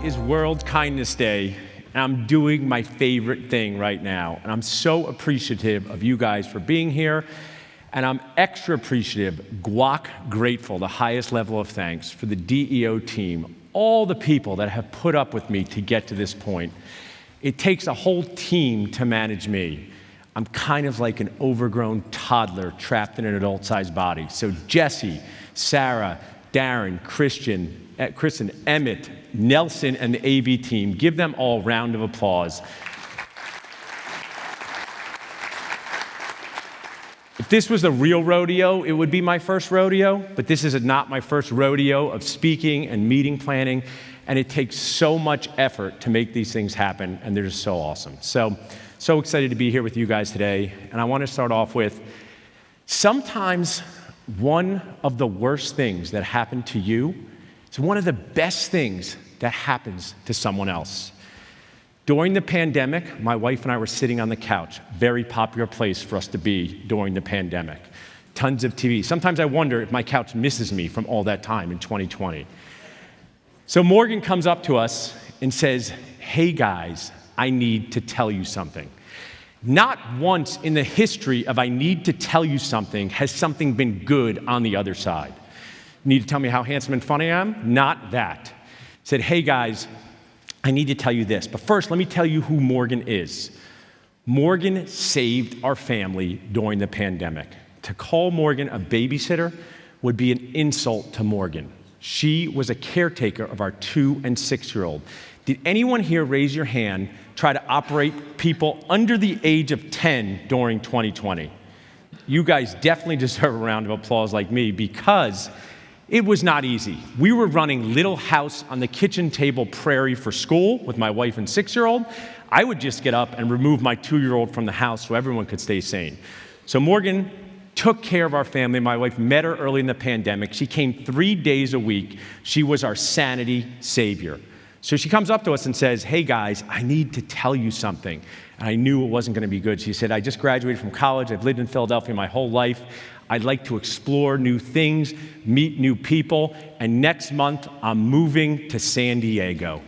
is World Kindness Day, and I'm doing my favorite thing right now. And I'm so appreciative of you guys for being here. And I'm extra appreciative, guac grateful, the highest level of thanks for the DEO team, all the people that have put up with me to get to this point. It takes a whole team to manage me. I'm kind of like an overgrown toddler trapped in an adult-sized body. So Jesse, Sarah, Darren, Kristen, Emmett, Nelson, and the AV team, give them all a round of applause. If this was a real rodeo, it would be my first rodeo, but this is not my first rodeo of speaking and meeting planning, and it takes so much effort to make these things happen, and they're just so awesome. So excited to be here with you guys today, and I want to start off with, sometimes one of the worst things that happen to you is one of the best things that happens to someone else. During the pandemic, my wife and I were sitting on the couch, very popular place for us to be during the pandemic. Tons of TV. Sometimes I wonder if my couch misses me from all that time in 2020. So Morgan comes up to us and says, "Hey guys, I need to tell you something." Not once in the history of I need to tell you something has something been good on the other side. Need to tell me how handsome and funny I am? Not that. Said, "Hey guys, I need to tell you this, but first let me tell you who Morgan is." Morgan saved our family during the pandemic. To call Morgan a babysitter would be an insult to Morgan. She was a caretaker of our 2- and 6-year-old. Did anyone here, raise your hand, try to operate people under the age of 10 during 2020? You guys definitely deserve a round of applause like me, because it was not easy. We were running Little House on the kitchen table prairie for school with my wife and 6-year-old. I would just get up and remove my 2-year-old from the house so everyone could stay sane. So Morgan took care of our family. My wife met her early in the pandemic. She came 3 days a week. She was our sanity savior. So she comes up to us and says, "Hey guys, I need to tell you something." And I knew it wasn't going to be good. She said, "I just graduated from college. I've lived in Philadelphia my whole life. I'd like to explore new things, meet new people, and next month I'm moving to San Diego."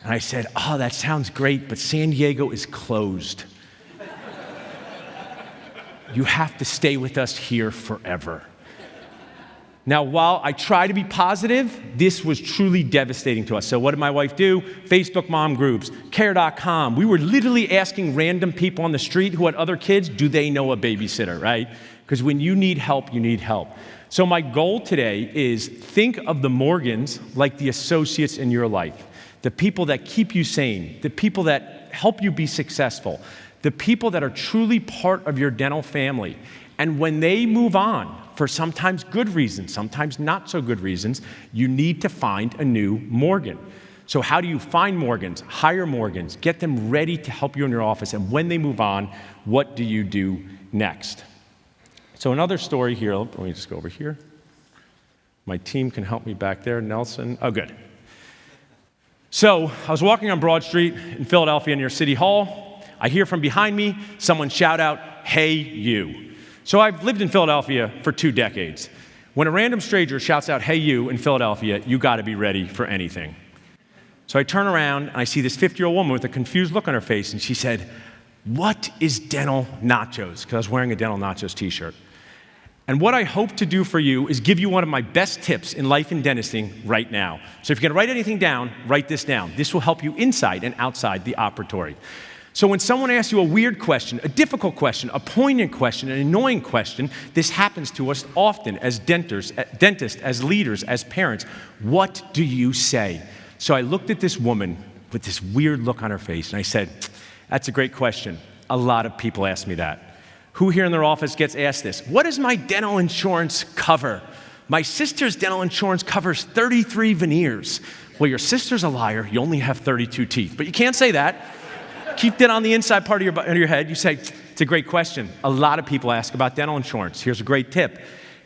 And I said, "Oh, that sounds great, but San Diego is closed. You have to stay with us here forever." Now, while I try to be positive, this was truly devastating to us. So what did my wife do? Facebook mom groups, care.com. We were literally asking random people on the street who had other kids, do they know a babysitter, right? Because when you need help, you need help. So my goal today is think of the Morgans like the associates in your life, the people that keep you sane, the people that help you be successful, the people that are truly part of your dental family. And when they move on, for sometimes good reasons, sometimes not so good reasons, you need to find a new Morgan. So how do you find Morgans, hire Morgans, get them ready to help you in your office, and when they move on, what do you do next? So another story here, let me just go over here. My team can help me back there, Nelson. Oh, good. So I was walking on Broad Street in Philadelphia near City Hall. I hear from behind me, someone shout out, "Hey, you." So I've lived in Philadelphia for 2 decades. When a random stranger shouts out, "Hey, you," in Philadelphia, you gotta be ready for anything. So I turn around and I see this 50-year-old woman with a confused look on her face, and she said, "What is dental nachos?" Because I was wearing a dental nachos t-shirt. And what I hope to do for you is give you one of my best tips in life and dentistry right now. So if you're gonna write anything down, write this down. This will help you inside and outside the operatory. So when someone asks you a weird question, a difficult question, a poignant question, an annoying question, this happens to us often as dentists, as leaders, as parents. What do you say? So I looked at this woman with this weird look on her face, and I said, "That's a great question. A lot of people ask me that." Who here in their office gets asked this? "What does my dental insurance cover?" "My sister's dental insurance covers 33 veneers." Well, your sister's a liar. You only have 32 teeth. But you can't say that. Keep that on the inside part of your head. You say, "It's a great question. A lot of people ask about dental insurance. Here's a great tip.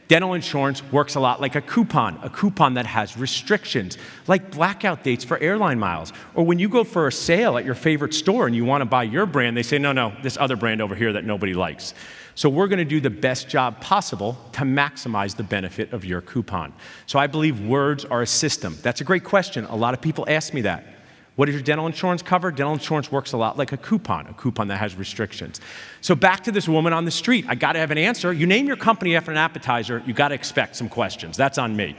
Dental insurance works a lot like a coupon that has restrictions, like blackout dates for airline miles. Or when you go for a sale at your favorite store and you want to buy your brand, they say, no, this other brand over here that nobody likes. So we're going to do the best job possible to maximize the benefit of your coupon. So I believe words are a system. That's a great question. A lot of people ask me that. What does your dental insurance cover? Dental insurance works a lot like a coupon that has restrictions. So back to this woman on the street. I got to have an answer. You name your company after an appetizer, you got to expect some questions. That's on me.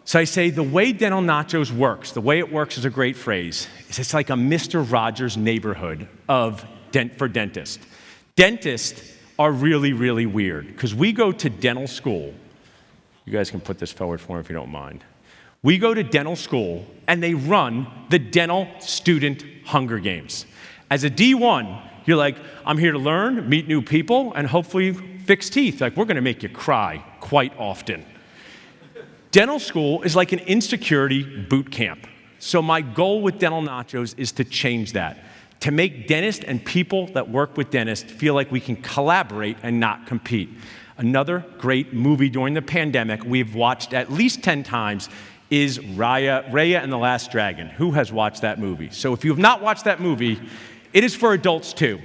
So I say the way Dental Nachos works, the way it works is a great phrase. It's like a Mr. Rogers neighborhood for dentists. Dentists are really, really weird because we go to dental school. You guys can put this forward for me if you don't mind. We go to dental school, and they run the dental student Hunger Games. As a D1, you're like, I'm here to learn, meet new people, and hopefully fix teeth. Like, we're going to make you cry quite often. Dental school is like an insecurity boot camp. So my goal with Dental Nachos is to change that, to make dentists and people that work with dentists feel like we can collaborate and not compete. Another great movie during the pandemic we've watched at least 10 times is Raya and the Last Dragon. Who has watched that movie? So if you have not watched that movie, it is for adults too.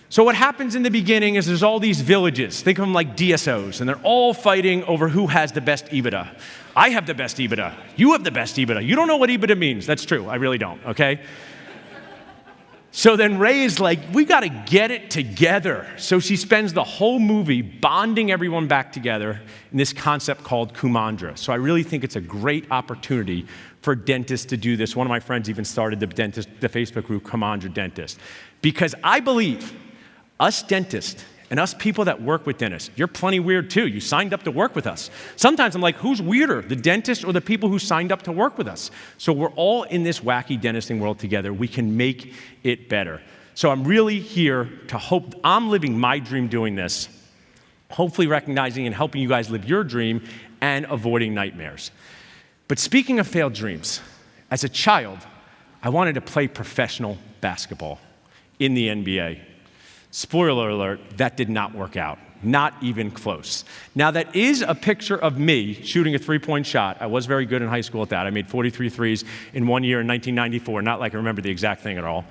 So what happens in the beginning is there's all these villages. Think of them like DSOs, and they're all fighting over who has the best EBITDA. I have the best EBITDA. You have the best EBITDA. You don't know what EBITDA means. That's true. I really don't, okay? So then Ray is like, we got to get it together. So she spends the whole movie bonding everyone back together in this concept called Kumandra. So I really think it's a great opportunity for dentists to do this. One of my friends even started the Facebook group Kumandra Dentist. Because I believe us dentists and us people that work with dentists, you're plenty weird too. You signed up to work with us. Sometimes I'm like, who's weirder, the dentist or the people who signed up to work with us? So we're all in this wacky dentisting world together. We can make it better. So I'm really here to hope, I'm living my dream doing this, hopefully recognizing and helping you guys live your dream and avoiding nightmares. But speaking of failed dreams, as a child, I wanted to play professional basketball in the NBA. Spoiler alert, that did not work out. Not even close. Now, that is a picture of me shooting a three-point shot. I was very good in high school at that. I made 43 threes in 1 year in 1994. Not like I remember the exact thing at all.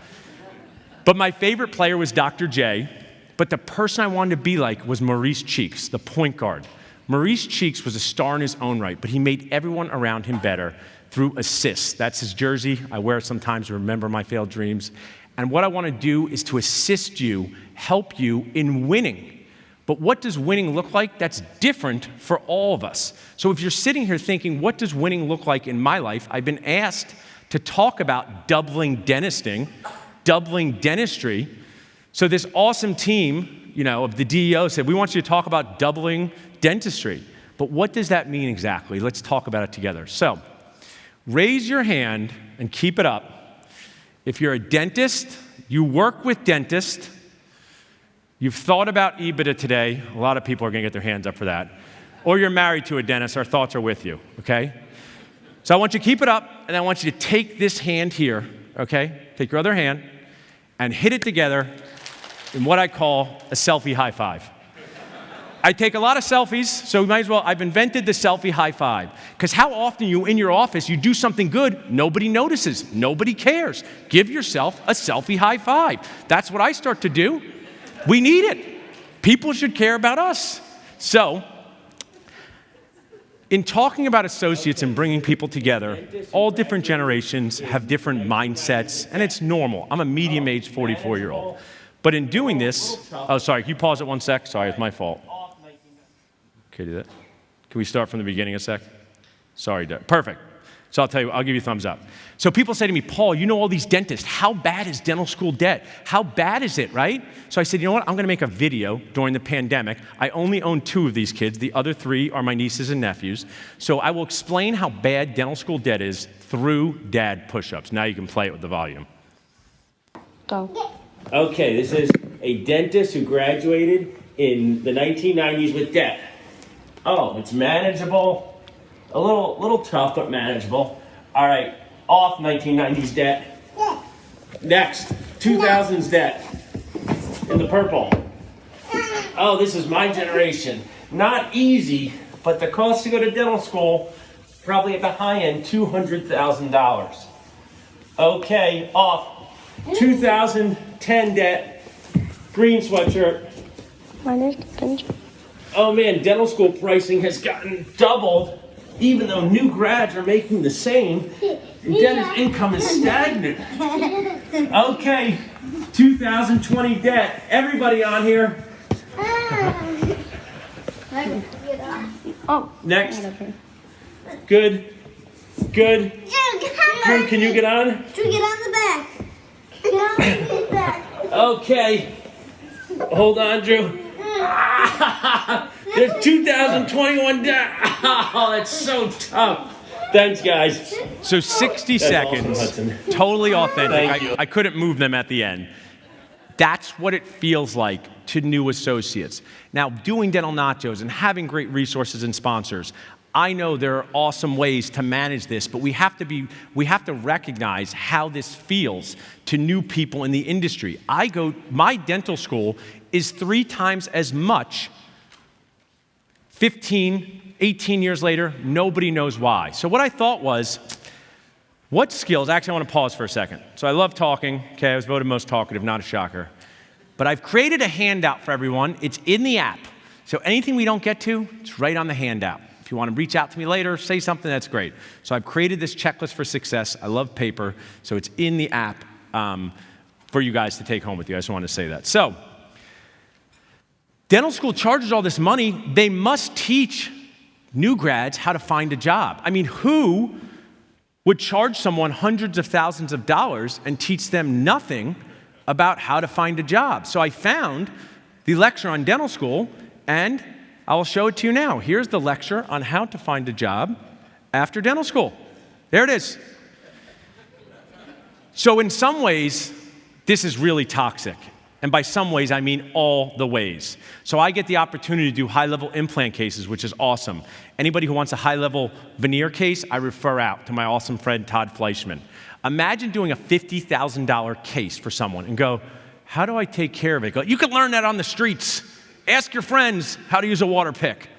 But my favorite player was Dr. J. But the person I wanted to be like was Maurice Cheeks, the point guard. Maurice Cheeks was a star in his own right, but he made everyone around him better through assists. That's his jersey. I wear it sometimes to remember my failed dreams. And what I want to do is to assist you, help you in winning. But what does winning look like? That's different for all of us. So if you're sitting here thinking, what does winning look like in my life? I've been asked to talk about doubling dentistry. So this awesome team, of the DEO said, we want you to talk about doubling dentistry. But what does that mean exactly? Let's talk about it together. So raise your hand and keep it up. If you're a dentist, you work with dentists, you've thought about EBITDA today, a lot of people are going to get their hands up for that, or you're married to a dentist, our thoughts are with you, okay? So I want you to keep it up, and I want you to take this hand here, okay? Take your other hand and hit it together in what I call a selfie high five. I take a lot of selfies, so I've invented the selfie high five. Because how often you in your office, you do something good, nobody notices, nobody cares. Give yourself a selfie high five. That's what I start to do. We need it. People should care about us. So, in talking about associates and bringing people together, all different generations have different mindsets, and it's normal. I'm a medium-aged 44-year-old. But in doing this, can you pause it 1 sec? Sorry, it's my fault. Okay, do that. Can we start from the beginning a sec? Sorry, perfect. So I'll give you a thumbs up. So people say to me, Paul, you know all these dentists. How bad is dental school debt? How bad is it, right? So I said, you know what? I'm going to make a video during the pandemic. I only own 2 of these kids. The other 3 are my nieces and nephews. So I will explain how bad dental school debt is through dad push-ups. Now you can play it with the volume. Go. Okay, this is a dentist who graduated in the 1990s with debt. Oh, it's manageable. A little tough, but manageable. All right, off 1990s debt. Next, 2000s debt in the purple. Oh, this is my generation. Not easy, but the cost to go to dental school, probably at the high end, $200,000. Okay, off. 2010 debt, green sweatshirt. Oh man, dental school pricing has gotten doubled, even though new grads are making the same. Dentist income is stagnant. Okay, 2020 debt. Everybody on here. Next. Good. Good. Drew, can you get on? Drew, get on the back. Get on the back. Okay. Hold on, Drew. There's 2021 debt. Oh, that's so tough. Thanks, guys. So 60 seconds, awesome, totally authentic. Thank you. I couldn't move them at the end. That's what it feels like to new associates. Now, doing Dental Nachos and having great resources and sponsors, I know there are awesome ways to manage this, but we have to recognize how this feels to new people in the industry. My dental school is 3 times as much. 15, 18 years later, nobody knows why. So what I thought was, what skills, actually I want to pause for a second. So I love talking, okay, I was voted most talkative, not a shocker. But I've created a handout for everyone. It's in the app. So anything we don't get to, it's right on the handout. If you want to reach out to me later, say something, that's great. So I've created this checklist for success. I love paper, so it's in the app for you guys to take home with you. I just wanted to say that. So, dental school charges all this money. They must teach new grads how to find a job. I mean, who would charge someone hundreds of thousands of dollars and teach them nothing about how to find a job? So I found the lecture on dental school, and I'll show it to you now. Here's the lecture on how to find a job after dental school. There it is. So in some ways, this is really toxic. And by some ways, I mean all the ways. So I get the opportunity to do high-level implant cases, which is awesome. Anybody who wants a high-level veneer case, I refer out to my awesome friend, Todd Fleischman. Imagine doing a $50,000 case for someone and go, how do I take care of it? Go, you can learn that on the streets. Ask your friends how to use a water pick.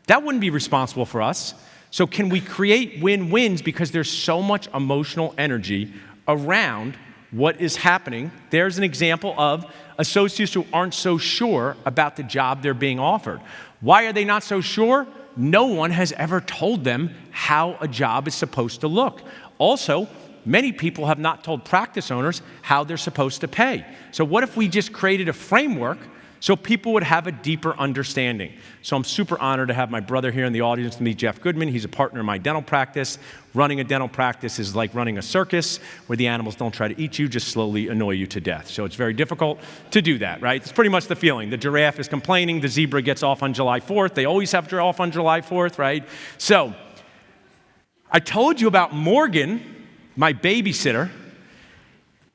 That wouldn't be responsible for us. So can we create win-wins, because there's so much emotional energy around what is happening? There's an example of associates who aren't so sure about the job they're being offered. Why are they not so sure? No one has ever told them how a job is supposed to look. Also, many people have not told practice owners how they're supposed to pay. So what if we just created a framework so people would have a deeper understanding? So I'm super honored to have my brother here in the audience to meet Jeff Goodman. He's a partner in my dental practice. Running a dental practice is like running a circus where the animals don't try to eat you, just slowly annoy you to death. So it's very difficult to do that, right? It's pretty much the feeling. The giraffe is complaining, the zebra gets off on July 4th. They always have off on July 4th, right? So I told you about Morgan, my babysitter.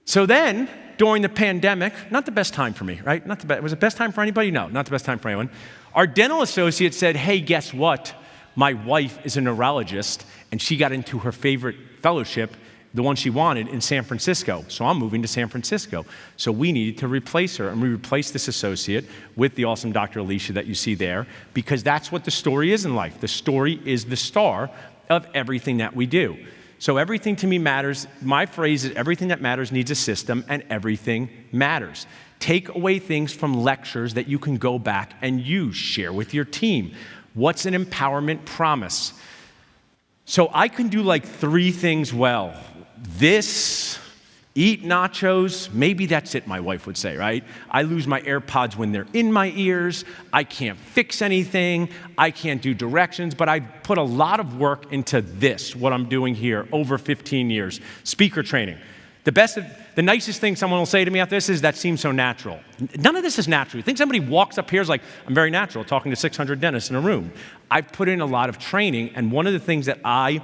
So then, during the pandemic, not the best time for me, right? Was it the best time for anybody? No, not the best time for anyone. Our dental associate said, hey, guess what? My wife is a neurologist, and she got into her favorite fellowship, the one she wanted, in San Francisco. So I'm moving to San Francisco. So we needed to replace her, and we replaced this associate with the awesome Dr. Alicia that you see there, because that's what the story is in life. The story is the star of everything that we do. So everything to me matters. My phrase is everything that matters needs a system, and everything matters. Take away things from lectures that you can go back and use, share with your team. What's an empowerment promise? So I can do like 3 things well. This, eat nachos, maybe that's it, my wife would say, right? I lose my AirPods when they're in my ears. I can't fix anything. I can't do directions, but I put a lot of work into this, what I'm doing here, over 15 years. Speaker training. The nicest thing someone will say to me after this is, that seems so natural. None of this is natural. You think somebody walks up here is like, I'm very natural, talking to 600 dentists in a room. I've put in a lot of training, and one of the things that I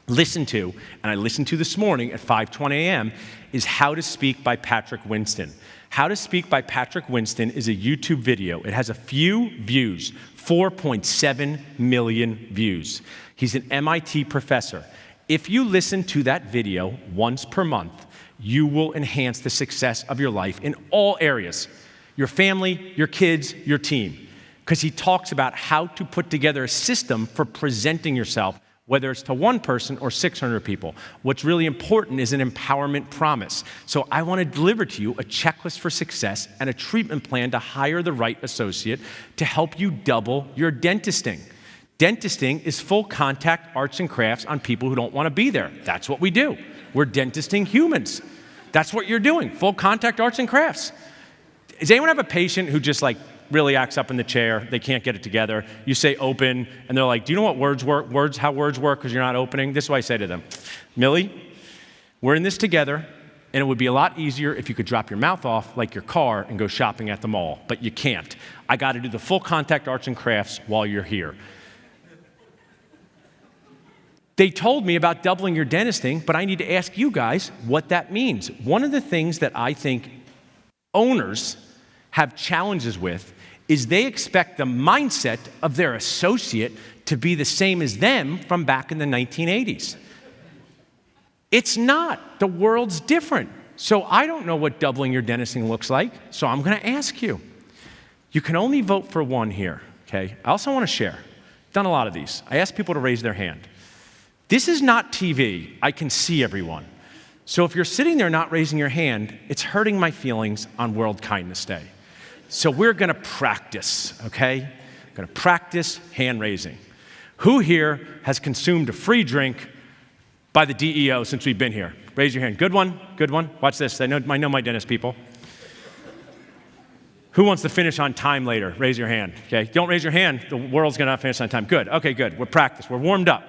listen to, and I listened to this morning at 5:20 a.m., is How to Speak by Patrick Winston. How to Speak by Patrick Winston is a YouTube video. It has a few views, 4.7 million views. He's an MIT professor. If you listen to that video once per month, you will enhance the success of your life in all areas. Your family, your kids, your team. because he talks about how to put together a system for presenting yourself, whether it's to one person or 600 people. What's really important is an empowerment promise. So I want to deliver to you a checklist for success and a treatment plan to hire the right associate to help you double your dentisting. Dentisting is full contact arts and crafts on people who don't want to be there. That's what we do. We're dentisting humans. That's what you're doing, full contact arts and crafts. Does anyone have a patient who just like really acts up in the chair, they can't get it together? You say open, and they're like, do you know what words work? How words work because you're not opening? This is what I say to them. Millie, we're in this together, and it would be a lot easier if you could drop your mouth off like your car and go shopping at the mall, but you can't. I got to do the full contact arts and crafts while you're here. They told me about doubling your dentisting, but I need to ask you guys what that means. One of the things that I think owners have challenges with is they expect the mindset of their associate to be the same as them from back in the 1980s. It's not. The world's different. So I don't know what doubling your dentisting looks like, so I'm going to ask you. You can only vote for one here, okay? I also want to share. I've done a lot of these. I ask people to raise their hand. This is not TV. I can see everyone. So if you're sitting there not raising your hand, it's hurting my feelings on World Kindness Day. So we're going to practice, okay? Going to practice hand raising. Who here has consumed a free drink by the DEO since we've been here? Raise your hand. Good one. Good one. Watch this. I know my dentist people. Who wants to finish on time later? Raise your hand. Okay. Don't raise your hand. The world's going to not finish on time. Good. Okay, good. We're practiced. We're warmed up.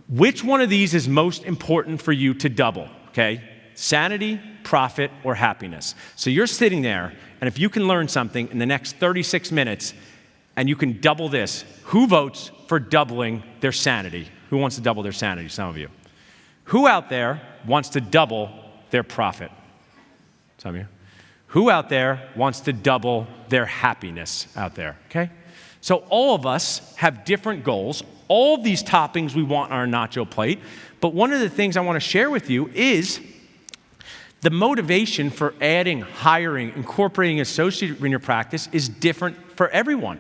Which one of these is most important for you to double? Okay. Sanity, profit, or happiness. So you're sitting there, and if you can learn something in the next 36 minutes, and you can double this, who votes for doubling their sanity? Who wants to double their sanity? Some of you. Who out there wants to double their profit? Some of you. Who out there wants to double their happiness out there? Okay? So all of us have different goals. All of these toppings we want on our nacho plate. But one of the things I want to share with you is the motivation for adding, hiring, incorporating associate in your practice is different for everyone.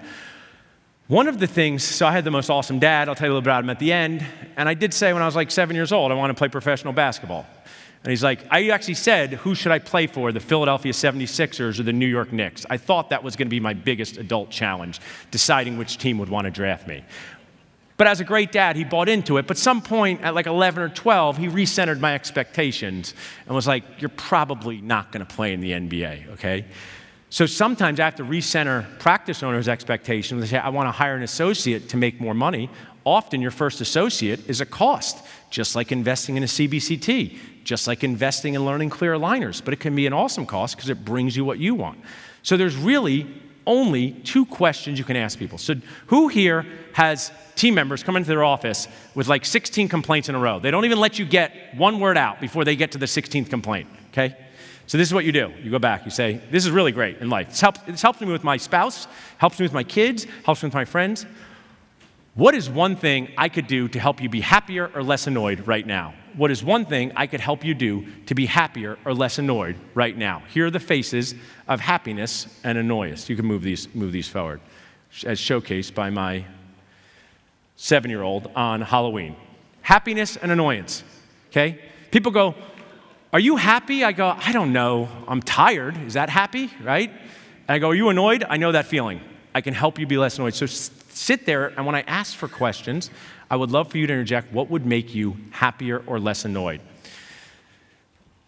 One of the things, so I had the most awesome dad, I'll tell you a little bit about him at the end, and I did say when I was like 7 years old, I want to play professional basketball. And he's like, I actually said, who should I play for, the Philadelphia 76ers or the New York Knicks? I thought that was going to be my biggest adult challenge, deciding which team would want to draft me. But as a great dad, he bought into it. But some point at like 11 or 12, he recentered my expectations and was like, you're probably not going to play in the NBA, okay? So sometimes I have to recenter practice owners' expectations. They say, I want to hire an associate to make more money. Often your first associate is a cost, just like investing in a CBCT, just like investing in learning clear aligners. But it can be an awesome cost because it brings you what you want. So there's really only two questions you can ask people. So who here has team members come into their office with like 16 complaints in a row? They don't even let you get one word out before they get to the 16th complaint, okay? So this is what you do. You go back, you say, this is really great in life. This helps me with my spouse, helps me with my kids, helps me with my friends. What is one thing I could do to help you be happier or less annoyed right now? What is one thing I could help you do to be happier or less annoyed right now? Here are the faces of happiness and annoyance. You can move these forward, as showcased by my 7-year-old on Halloween. Happiness and annoyance, okay? People go, are you happy? I go, I don't know. I'm tired. Is that happy, right? And I go, are you annoyed? I know that feeling. I can help you be less annoyed. So sit there, and when I ask for questions, I would love for you to interject what would make you happier or less annoyed.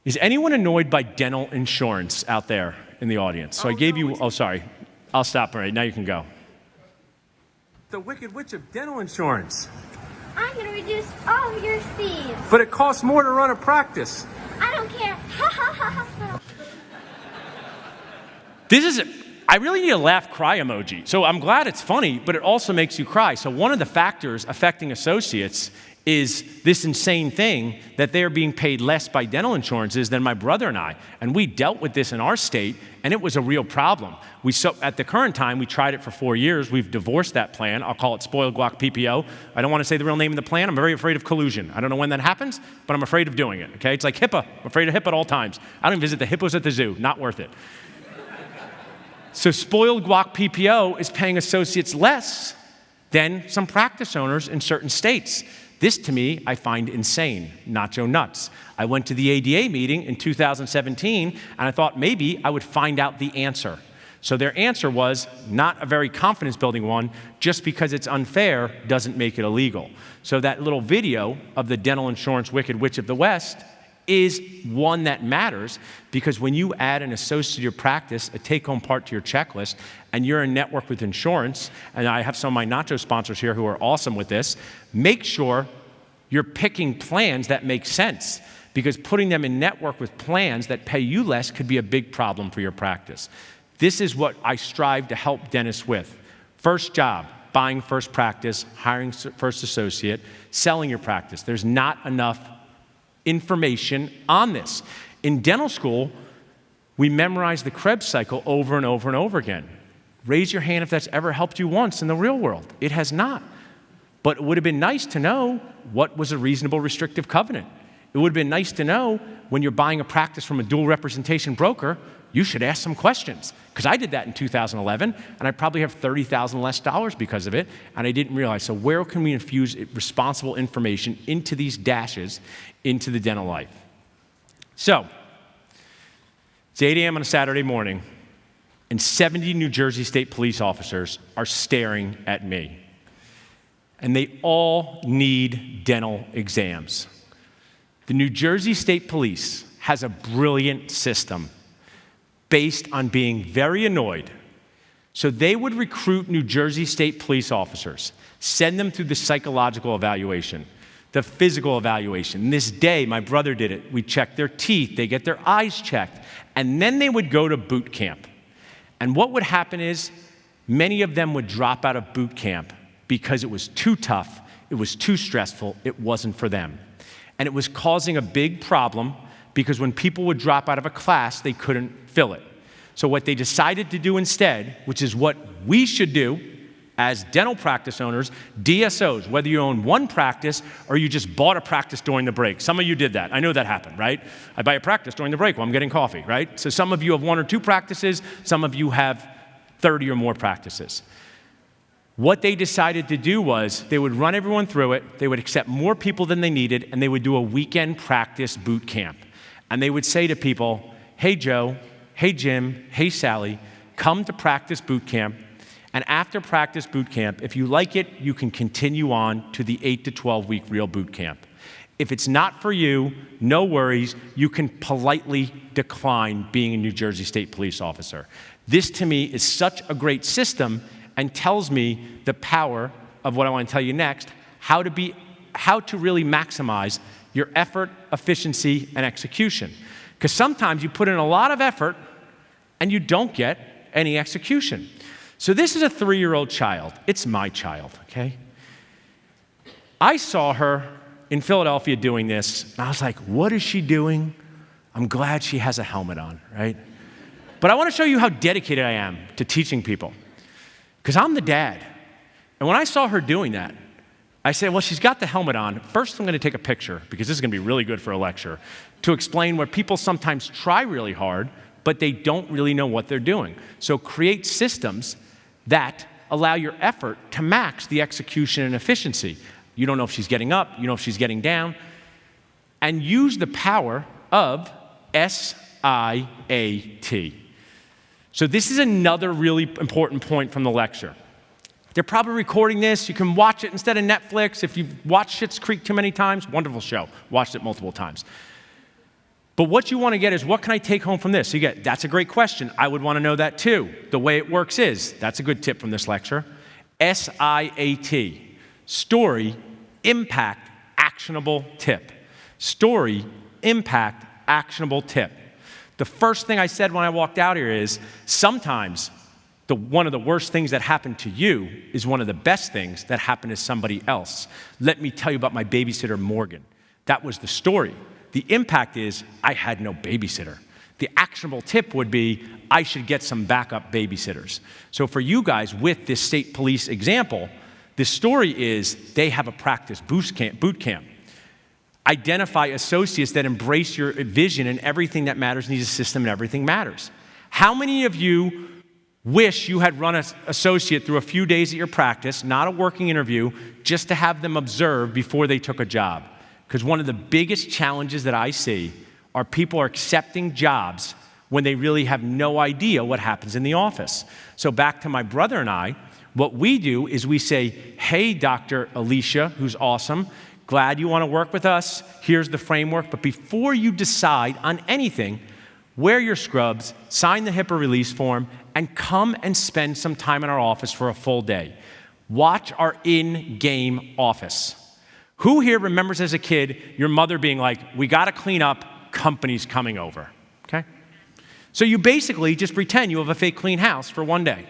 Is anyone annoyed by dental insurance out there in the audience? So I gave you, oh, sorry. I'll stop right now. You can go. The wicked witch of dental insurance. I'm going to reduce all your fees. But it costs more to run a practice. I don't care. I really need a laugh cry emoji. So I'm glad it's funny, but it also makes you cry. So one of the factors affecting associates is this insane thing that they are being paid less by dental insurances than my brother and I. And we dealt with this in our state, and it was a real problem. At the current time, we tried it for 4 years. We've divorced that plan. I'll call it Spoiled Guac PPO. I don't want to say the real name of the plan. I'm very afraid of collusion. I don't know when that happens, but I'm afraid of doing it, okay? It's like HIPAA. I'm afraid of HIPAA at all times. I don't even visit the hippos at the zoo. Not worth it. So spoiled guac PPO is paying associates less than some practice owners in certain states. This, to me, I find insane, nacho nuts. I went to the ADA meeting in 2017, and I thought maybe I would find out the answer. So their answer was not a very confidence-building one. Just because it's unfair doesn't make it illegal. So that little video of the dental insurance Wicked Witch of the West is one that matters, because when you add an associate to your practice, a take-home part to your checklist, and you're in network with insurance, and I have some of my nacho sponsors here who are awesome with this, make sure you're picking plans that make sense, because putting them in network with plans that pay you less could be a big problem for your practice. This is what I strive to help dentists with. First job, buying first practice, hiring first associate, selling your practice. There's not enough information on this. In dental school, we memorize the Krebs cycle over and over and over again. Raise your hand if that's ever helped you once in the real world. It has not. But it would have been nice to know what was a reasonable restrictive covenant. It would have been nice to know when you're buying a practice from a dual representation broker, you should ask some questions. Because I did that in 2011, and I probably have $30,000 less because of it, and I didn't realize. So where can we infuse responsible information into these dashes into the dental life? So it's 8 a.m. on a Saturday morning, and 70 New Jersey State police officers are staring at me. And they all need dental exams. The New Jersey State Police has a brilliant system based on being very annoyed. So they would recruit New Jersey State police officers, send them through the psychological evaluation, the physical evaluation. And this day, my brother did it. We checked their teeth, they get their eyes checked, and then they would go to boot camp. And what would happen is many of them would drop out of boot camp because it was too tough, it was too stressful, it wasn't for them. And it was causing a big problem because when people would drop out of a class, they couldn't fill it. So what they decided to do instead, which is what we should do as dental practice owners, DSOs, whether you own one practice or you just bought a practice during the break. Some of you did that. I know that happened, right? I buy a practice during the break while I'm getting coffee, right? So some of you have 1 or 2 practices, some of you have 30 or more practices. What they decided to do was they would run everyone through it, they would accept more people than they needed, and they would do a weekend practice boot camp. And they would say to people, hey Joe, hey Jim, hey Sally, come to practice boot camp. And after practice boot camp, if you like it, you can continue on to the 8 to 12 week real boot camp. If it's not for you, no worries, you can politely decline being a New Jersey State police officer. This to me is such a great system and tells me the power of what I want to tell you next, how to really maximize your effort, efficiency, and execution. Because sometimes you put in a lot of effort and you don't get any execution. So this is a 3-year-old child. It's my child, okay? I saw her in Philadelphia doing this, and I was like, what is she doing? I'm glad she has a helmet on, right? But I want to show you how dedicated I am to teaching people. Because I'm the dad. And when I saw her doing that, I said, well, she's got the helmet on. First, I'm going to take a picture, because this is going to be really good for a lecture, to explain where people sometimes try really hard, but they don't really know what they're doing. So create systems that allow your effort to max the execution and efficiency. You don't know if she's getting up, you know if she's getting down, and use the power of SIAT. So this is another really important point from the lecture. They're probably recording this. You can watch it instead of Netflix. If you've watched Schitt's Creek too many times, wonderful show. Watched it multiple times. But what you want to get is, what can I take home from this? So you get, that's a great question. I would want to know that too. The way it works is, that's a good tip from this lecture. SIAT. Story, impact, actionable tip. Story, impact, actionable tip. The first thing I said when I walked out here is, sometimes one of the worst things that happened to you is one of the best things that happened to somebody else. Let me tell you about my babysitter, Morgan. That was the story. The impact is, I had no babysitter. The actionable tip would be, I should get some backup babysitters. So for you guys, with this state police example, the story is, they have a practice boot camp. Identify associates that embrace your vision, and everything that matters needs a system, and everything matters. How many of you wish you had run an associate through a few days at your practice, not a working interview, just to have them observe before they took a job. Because one of the biggest challenges that I see are people are accepting jobs when they really have no idea what happens in the office. So back to my brother and I, what we do is we say, hey, Dr. Alicia, who's awesome, glad you want to work with us. Here's the framework. But before you decide on anything, wear your scrubs, sign the HIPAA release form, and come and spend some time in our office for a full day. Watch our in-game office. Who here remembers as a kid your mother being like, we got to clean up, company's coming over, okay? So you basically just pretend you have a fake clean house for one day.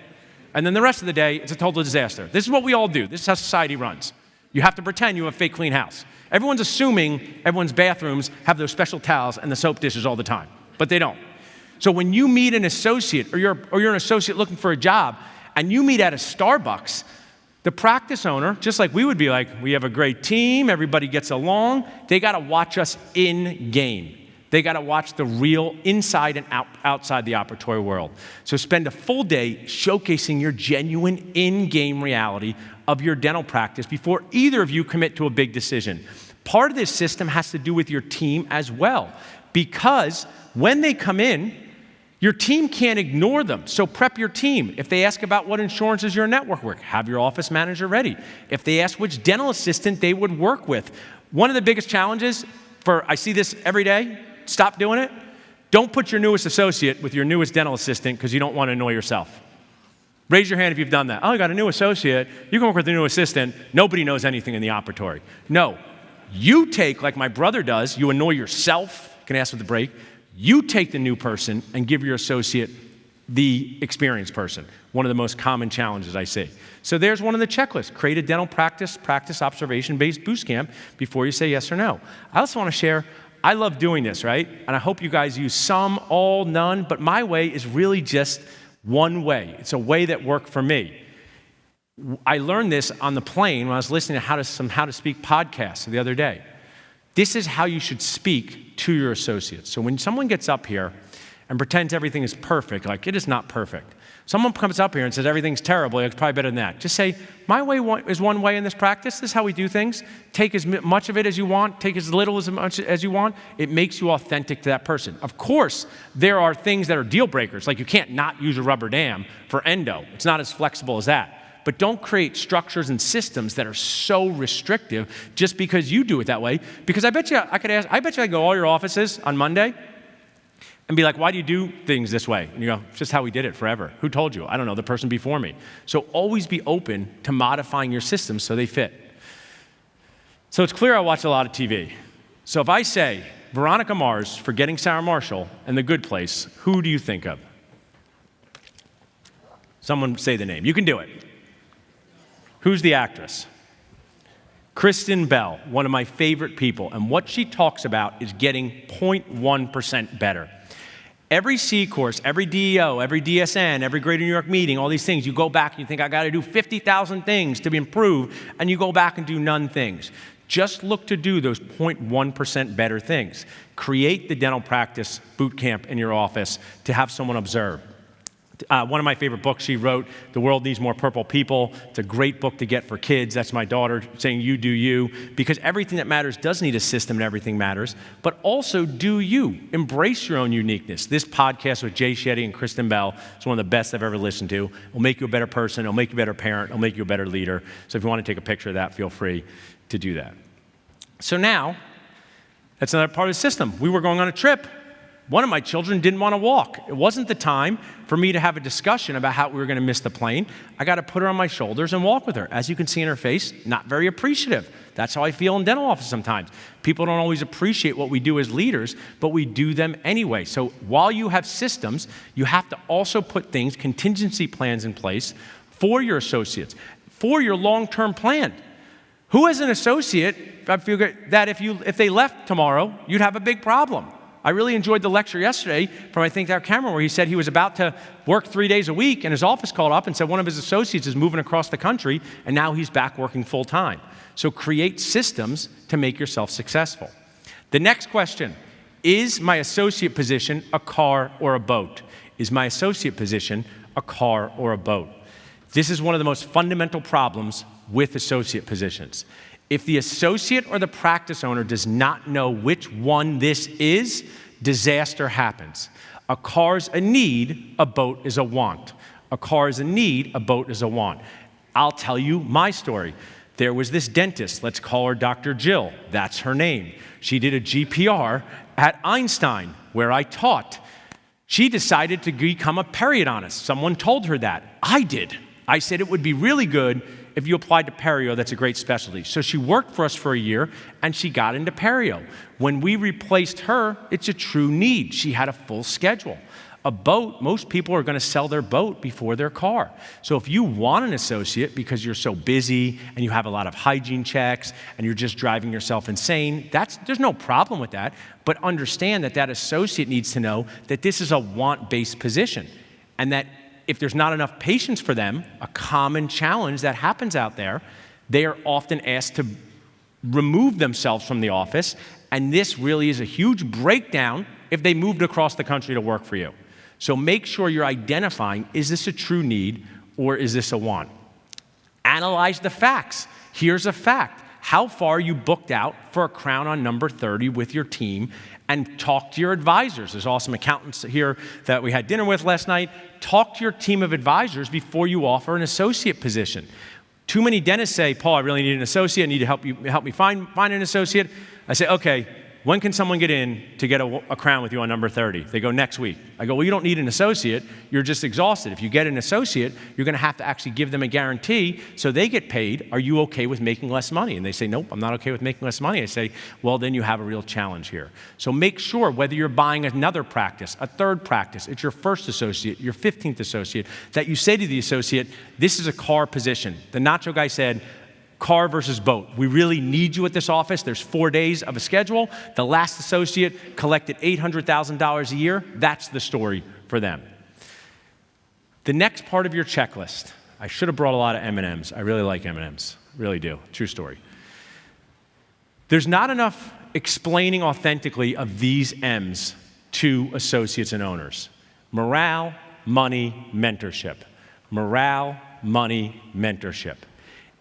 And then the rest of the day, it's a total disaster. This is what we all do. This is how society runs. You have to pretend you have a fake clean house. Everyone's assuming everyone's bathrooms have those special towels and the soap dishes all the time, but they don't. So when you meet an associate or you're an associate looking for a job and you meet at a Starbucks, the practice owner, just like we would be like, we have a great team, everybody gets along, they got to watch us in game. They got to watch the real inside and outside the operatory world. So spend a full day showcasing your genuine in-game reality of your dental practice before either of you commit to a big decision. Part of this system has to do with your team as well, because when they come in, your team can't ignore them. So prep your team. If they ask about what insurances your network work, have your office manager ready. If they ask which dental assistant they would work with, one of the biggest challenges I see this every day, stop doing it. Don't put your newest associate with your newest dental assistant because you don't want to annoy yourself. Raise your hand if you've done that. Oh, I got a new associate. You can work with the new assistant. Nobody knows anything in the operatory. No. You take, like my brother does, you annoy yourself. You can ask with the break. You take the new person and give your associate the experienced person. One of the most common challenges I see. So there's one of the checklists. Create a dental practice observation-based boost camp before you say yes or no. I also want to share, I love doing this, right? And I hope you guys use some, all, none, but my way is really just one way. It's a way that worked for me. I learned this on the plane when I was listening to some How to Speak podcasts the other day. This is how you should speak to your associates. So when someone gets up here and pretends everything is perfect, like it is not perfect. Someone comes up here and says everything's terrible, it's probably better than that. Just say, my way is one way in this practice. This is how we do things. Take as much of it as you want. Take as little as much as you want. It makes you authentic to that person. Of course, there are things that are deal breakers, like you can't not use a rubber dam for endo. It's not as flexible as that. But don't create structures and systems that are so restrictive just because you do it that way. Because I bet you I could go all your offices on Monday and be like, why do you do things this way? And you go, it's just how we did it forever. Who told you? I don't know, the person before me. So always be open to modifying your systems so they fit. So it's clear I watch a lot of TV. So if I say Veronica Mars, Forgetting Sarah Marshall, and The Good Place, who do you think of? Someone say the name. You can do it. Who's the actress? Kristen Bell, one of my favorite people. And what she talks about is getting 0.1% better. Every C course, every DEO, every DSN, every Greater New York meeting, all these things, you go back and you think, I got to do 50,000 things to be improved, and you go back and do none things. Just look to do those 0.1% better things. Create the dental practice boot camp in your office to have someone observe. One of my favorite books she wrote, The World Needs More Purple People. It's a great book to get for kids. That's my daughter saying, you do you. Because everything that matters does need a system and everything matters. But also do you. Embrace your own uniqueness. This podcast with Jay Shetty and Kristen Bell is one of the best I've ever listened to. It'll make you a better person. It'll make you a better parent. It'll make you a better leader. So if you want to take a picture of that, feel free to do that. So now, that's another part of the system. We were going on a trip. One of my children didn't want to walk. It wasn't the time for me to have a discussion about how we were going to miss the plane. I got to put her on my shoulders and walk with her. As you can see in her face, not very appreciative. That's how I feel in dental office sometimes. People don't always appreciate what we do as leaders, but we do them anyway. So while you have systems, you have to also put things, contingency plans in place for your associates, for your long-term plan. Who as an associate, I feel that if they left tomorrow, you'd have a big problem. I really enjoyed the lecture yesterday from, I think, that Cameron, where he said he was about to work 3 days a week, and his office called up and said one of his associates is moving across the country, and now he's back working full time. So create systems to make yourself successful. The next question, is my associate position a car or a boat? Is my associate position a car, or a boat. This is one of the most fundamental problems with associate positions. If the associate or the practice owner does not know which one this is, disaster happens. A car's a need, a boat is a want. A car is a need, a boat is a want. I'll tell you my story. There was this dentist, let's call her Dr. Jill, that's her name. She did a GPR at Einstein, where I taught. She decided to become a periodontist. Someone told her that. I did. I said it would be really good if you applied to perio, that's a great specialty. So she worked for us for a year, and she got into perio. When we replaced her, it's a true need. She had a full schedule. A boat, most people are going to sell their boat before their car. So if you want an associate because you're so busy and you have a lot of hygiene checks and you're just driving yourself insane, there's no problem with that. But understand that that associate needs to know that this is a want-based position, and that if there's not enough patients for them, a common challenge that happens out there, they are often asked to remove themselves from the office, and this really is a huge breakdown if they moved across the country to work for you. So make sure you're identifying, is this a true need or is this a want? Analyze the facts. Here's a fact. How far are you booked out for a crown on number 30 with your team? And talk to your advisors. There's awesome accountants here that we had dinner with last night. Talk to your team of advisors before you offer an associate position. Too many dentists say, Paul, I really need an associate. I need to help me find an associate. I say, okay, when can someone get in to get a crown with you on number 30? They go, next week. I go, well, you don't need an associate. You're just exhausted. If you get an associate, you're going to have to actually give them a guarantee so they get paid. Are you okay with making less money? And they say, nope, I'm not okay with making less money. I say, well, then you have a real challenge here. So make sure whether you're buying another practice, a third practice, it's your first associate, your 15th associate, that you say to the associate, this is a car position. The Nacho guy said, car versus boat. We really need you at this office. There's 4 days of a schedule. The last associate collected $800,000 a year. That's the story for them. The next part of your checklist, I should have brought a lot of M&Ms. I really like M&Ms, really do. True story. There's not enough explaining authentically of these M's to associates and owners. Morale, money, mentorship. Morale, money, mentorship.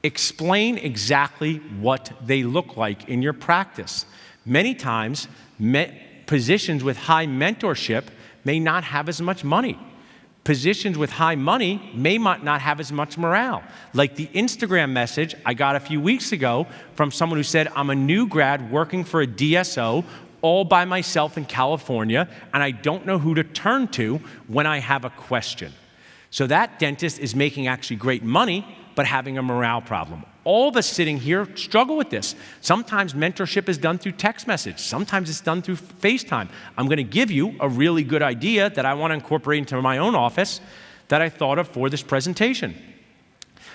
Explain exactly what they look like in your practice. Many times, positions with high mentorship may not have as much money. Positions with high money may not have as much morale. Like the Instagram message I got a few weeks ago from someone who said, I'm a new grad working for a DSO all by myself in California, and I don't know who to turn to when I have a question. So that dentist is making actually great money, but having a morale problem. All of us sitting here struggle with this. Sometimes mentorship is done through text message. Sometimes it's done through FaceTime. I'm going to give you a really good idea that I want to incorporate into my own office that I thought of for this presentation.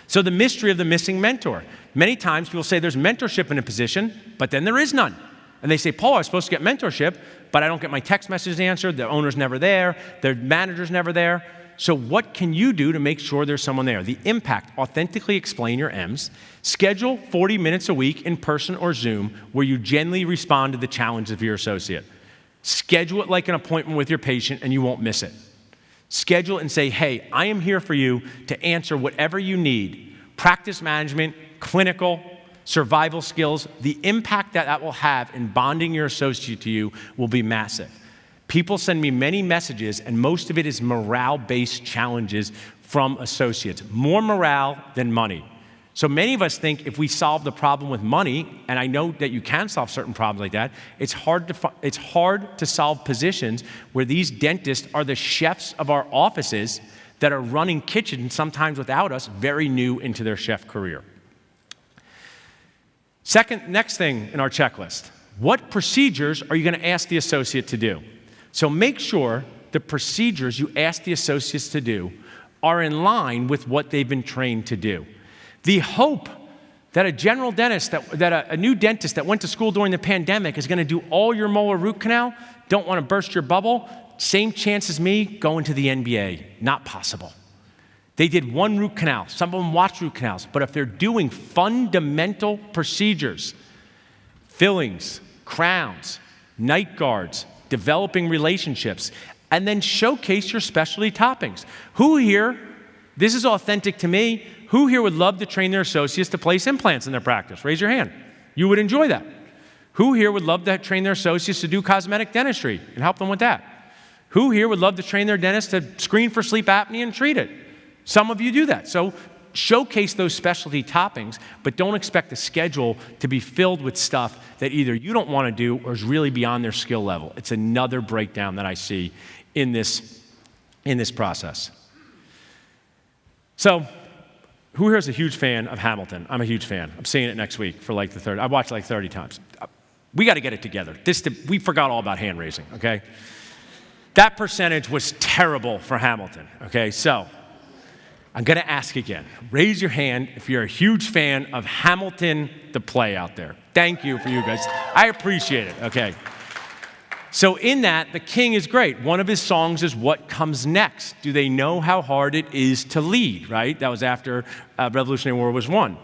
So the mystery of the missing mentor. Many times people say there's mentorship in a position, but then there is none. And they say, Paul, I was supposed to get mentorship, but I don't get my text messages answered. The owner's never there. The manager's never there. So what can you do to make sure there's someone there? The impact, authentically explain your M's. Schedule 40 minutes a week in person or Zoom where you genuinely respond to the challenge of your associate. Schedule it like an appointment with your patient and you won't miss it. Schedule it and say, hey, I am here for you to answer whatever you need. Practice management, clinical, survival skills. The impact that will have in bonding your associate to you will be massive. People send me many messages, and most of it is morale-based challenges from associates. More morale than money. So many of us think if we solve the problem with money, and I know that you can solve certain problems like that, it's hard to solve positions where these dentists are the chefs of our offices that are running kitchens, sometimes without us, very new into their chef career. Next thing in our checklist, what procedures are you going to ask the associate to do? So make sure the procedures you ask the associates to do are in line with what they've been trained to do. The hope that a general dentist, that a new dentist that went to school during the pandemic is going to do all your molar root canal, don't want to burst your bubble, same chance as me going to the NBA. Not possible. They did one root canal. Some of them watch root canals. But if they're doing fundamental procedures, fillings, crowns, night guards, developing relationships, And then showcase your specialty toppings. Who here, this is authentic to me, who here would love to train their associates to place implants in their practice? Raise your hand. You would enjoy that. Who here would love to train their associates to do cosmetic dentistry and help them with that? Who here would love to train their dentist to screen for sleep apnea and treat it? Some of you do that. So showcase those specialty toppings, but don't expect the schedule to be filled with stuff that either you don't want to do or is really beyond their skill level. It's another breakdown that I see in this process. So, who here is a huge fan of Hamilton? I'm a huge fan. I'm seeing it next week for like the third. I watched it like 30 times. We got to get it together. We forgot all about hand raising, okay? That percentage was terrible for Hamilton, okay? So, I'm going to ask again. Raise your hand if you're a huge fan of Hamilton, the play out there. Thank you for you guys. I appreciate it, okay? So in that, the king is great. One of his songs is What Comes Next. Do they know how hard it is to lead, right? That was after Revolutionary War was won.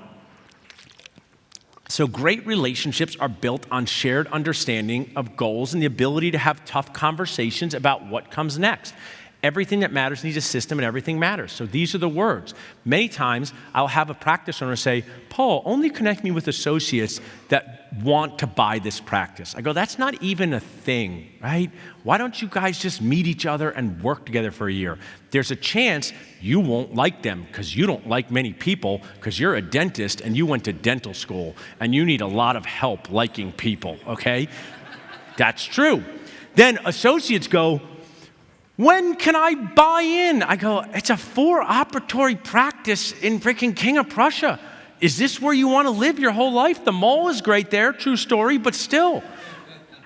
So great relationships are built on shared understanding of goals and the ability to have tough conversations about what comes next. Everything that matters needs a system and everything matters. So these are the words. Many times I'll have a practice owner say, Paul, only connect me with associates that want to buy this practice. I go, that's not even a thing, right? Why don't you guys just meet each other and work together for a year? There's a chance you won't like them because you don't like many people because you're a dentist and you went to dental school and you need a lot of help liking people, okay? That's true. Then associates go, when can I buy in? I go, it's a 4-operatory practice in freaking King of Prussia. Is this where you want to live your whole life? The mall is great there, true story, but still.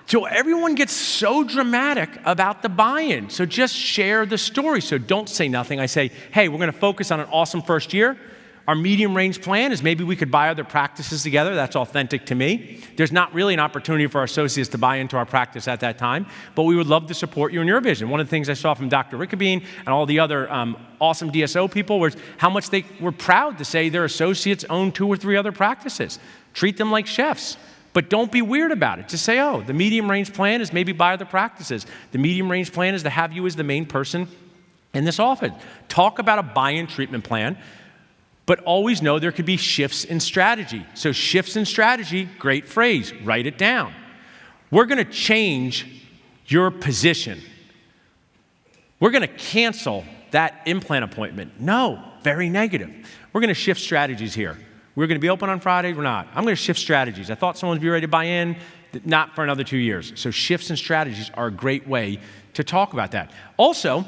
So everyone gets so dramatic about the buy-in. So just share the story. So don't say nothing. I say, hey, we're going to focus on an awesome first year. Our medium-range plan is maybe we could buy other practices together. That's authentic to me. There's not really an opportunity for our associates to buy into our practice at that time, but we would love to support you in your vision. One of the things I saw from Dr. Rickabine and all the other awesome DSO people was how much they were proud to say their associates own 2 or 3 other practices. Treat them like chefs. But don't be weird about it. Just say, oh, the medium-range plan is maybe buy other practices. The medium-range plan is to have you as the main person in this office. Talk about a buy-in treatment plan. But always know there could be shifts in strategy. So shifts in strategy, great phrase, write it down. We're going to change your position. We're going to cancel that implant appointment. No, very negative. We're going to shift strategies here. We're going to be open on Friday, we're not. I'm going to shift strategies. I thought someone would be ready to buy in, not for another 2 years. So shifts in strategies are a great way to talk about that. Also,